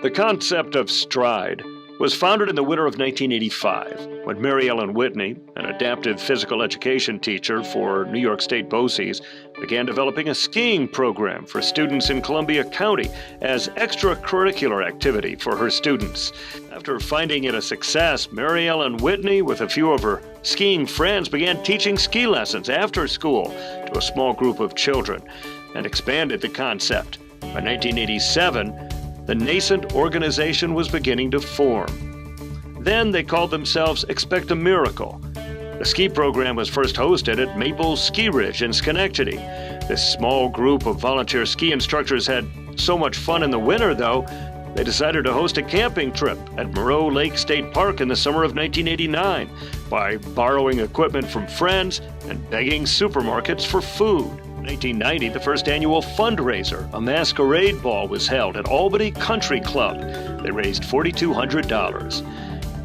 The concept of Stride was founded in the winter of 1985 when Mary Ellen Whitney, an adaptive physical education teacher for New York State BOCES, began developing a skiing program for students in Columbia County as extracurricular activity for her students. After finding it a success, Mary Ellen Whitney, with a few of her skiing friends, began teaching ski lessons after school to a small group of children and expanded the concept. By 1987, the nascent organization was beginning to form. Then they called themselves Expect a Miracle. The ski program was first hosted at Maple Ski Ridge in Schenectady. This small group of volunteer ski instructors had so much fun in the winter, though, they decided to host a camping trip at Moreau Lake State Park in the summer of 1989 by borrowing equipment from friends and begging supermarkets for food. In 1990, the first annual fundraiser, a masquerade ball, was held at Albany Country Club. They raised $4,200.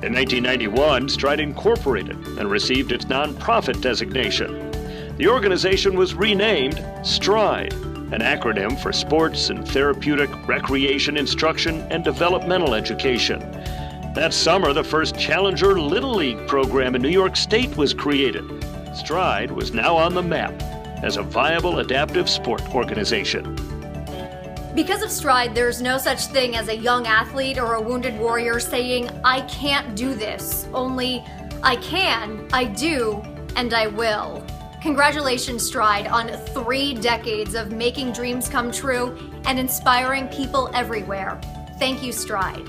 In 1991, Stride Incorporated and received its nonprofit designation. The organization was renamed Stride, an acronym for Sports and Therapeutic Recreation Instruction and Developmental Education. That summer, the first Challenger Little League program in New York State was created. Stride was now on the map as a viable adaptive sport organization. Because of Stride, there's no such thing as a young athlete or a wounded warrior saying, "I can't do this," only, "I can, I do, and I will." Congratulations, Stride, on 3 decades of making dreams come true and inspiring people everywhere. Thank you, Stride.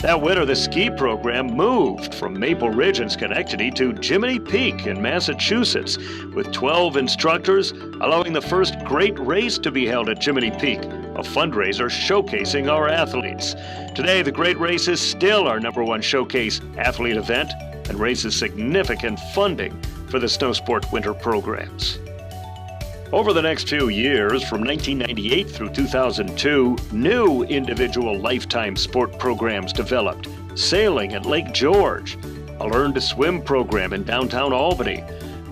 That winter, the ski program moved from Maple Ridge in Schenectady to Jiminy Peak in Massachusetts, with 12 instructors, allowing the first great race to be held at Jiminy Peak, a fundraiser showcasing our athletes. Today, the Great Race is still our #1 showcase athlete event and raises significant funding for the snow sport winter programs. Over the next few years, from 1998 through 2002, new individual lifetime sport programs developed. Sailing at Lake George, a learn-to-swim program in downtown Albany,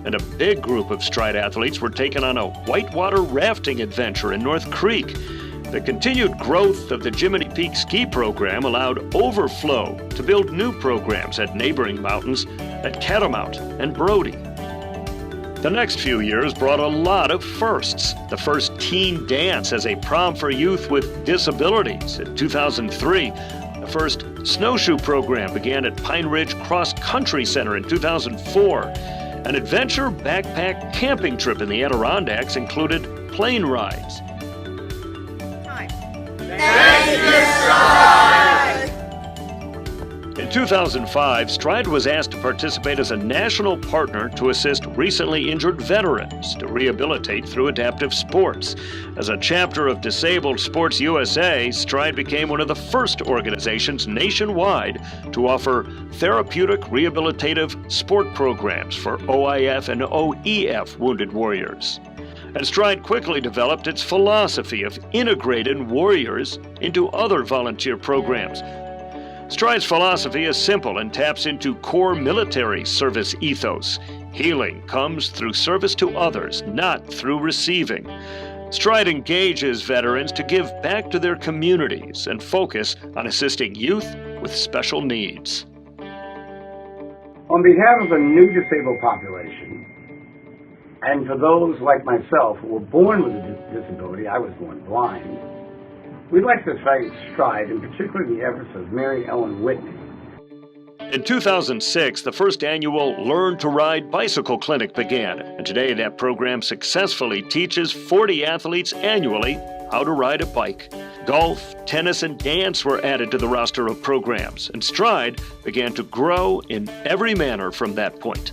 and a big group of Stride athletes were taken on a whitewater rafting adventure in North Creek. The continued growth of the Jiminy Peak ski program allowed overflow to build new programs at neighboring mountains at Catamount and Brody. The next few years brought a lot of firsts. The first teen dance as a prom for youth with disabilities in 2003. The first snowshoe program began at Pine Ridge Cross Country Center in 2004. An adventure backpack camping trip in the Adirondacks included plane rides. Thank you, Stride! In 2005, Stride was asked to participate as a national partner to assist recently injured veterans to rehabilitate through adaptive sports. As a chapter of Disabled Sports USA, Stride became one of the first organizations nationwide to offer therapeutic rehabilitative sport programs for OIF and OEF wounded warriors. And Stride quickly developed its philosophy of integrating warriors into other volunteer programs. Stride's philosophy is simple and taps into core military service ethos. Healing comes through service to others, not through receiving. Stride engages veterans to give back to their communities and focus on assisting youth with special needs. On behalf of the new disabled population, and for those like myself who were born with a disability, I was born blind, we'd like to thank Stride, and particularly the efforts of Mary Ellen Whitney. In 2006, the first annual Learn to Ride Bicycle Clinic began, and today that program successfully teaches 40 athletes annually how to ride a bike. Golf, tennis, and dance were added to the roster of programs, and Stride began to grow in every manner from that point.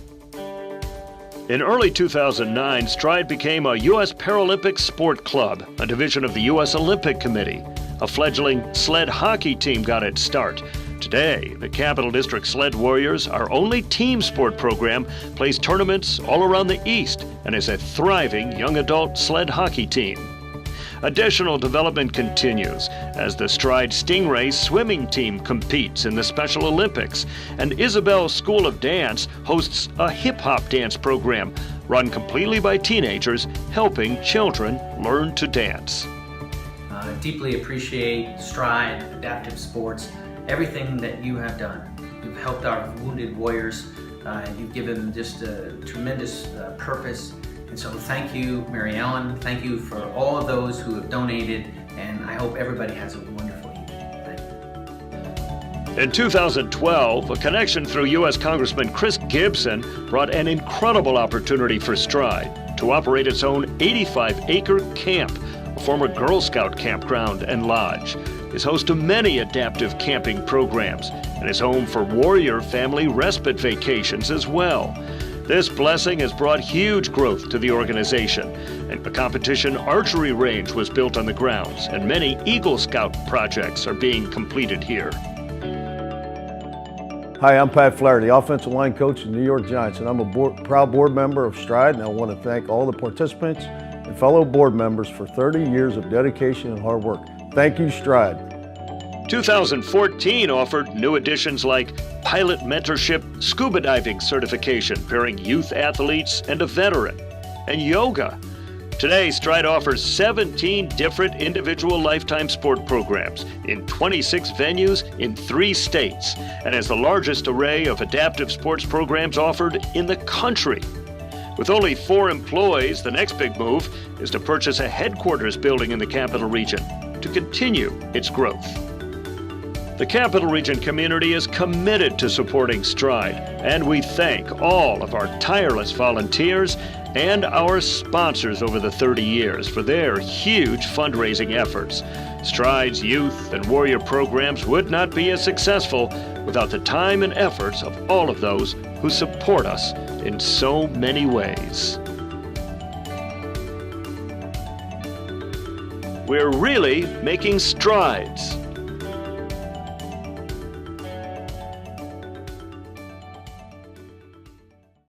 In early 2009, Stride became a U.S. Paralympic Sport Club, a division of the U.S. Olympic Committee. A fledgling sled hockey team got its start. Today, the Capital District Sled Warriors, our only team sport program, plays tournaments all around the East and is a thriving young adult sled hockey team. Additional development continues as the Stride Stingray swimming team competes in the Special Olympics, and Isabel School of Dance hosts a hip-hop dance program run completely by teenagers helping children learn to dance. deeply appreciate Stride, Adaptive Sports, everything that you have done. You've helped our wounded warriors. You've given them just a tremendous purpose. And so thank you, Mary Ellen. Thank you for all of those who have donated. And I hope everybody has a wonderful evening. Thank you. In 2012, a connection through U.S. Congressman Chris Gibson brought an incredible opportunity for Stride to operate its own 85-acre camp, a former Girl Scout campground and lodge. Is host to many adaptive camping programs and is home for warrior family respite vacations as well. This blessing has brought huge growth to the organization, and a competition archery range was built on the grounds, and many Eagle Scout projects are being completed here. Hi, I'm Pat Flair, the offensive line coach of the New York Giants, and I'm a proud board member of Stride, and I want to thank all the participants and fellow board members for 30 years of dedication and hard work. Thank you, Stride. 2014 offered new additions like pilot mentorship, scuba diving certification, pairing youth athletes and a veteran, and yoga. Today, Stride offers 17 different individual lifetime sport programs in 26 venues in 3 states and has the largest array of adaptive sports programs offered in the country. With only 4 employees, the next big move is to purchase a headquarters building in the Capital Region to continue its growth. The Capital Region community is committed to supporting Stride, and we thank all of our tireless volunteers and our sponsors over the 30 years for their huge fundraising efforts. Stride's youth and warrior programs would not be as successful without the time and efforts of all of those who support us in so many ways. We're really making strides.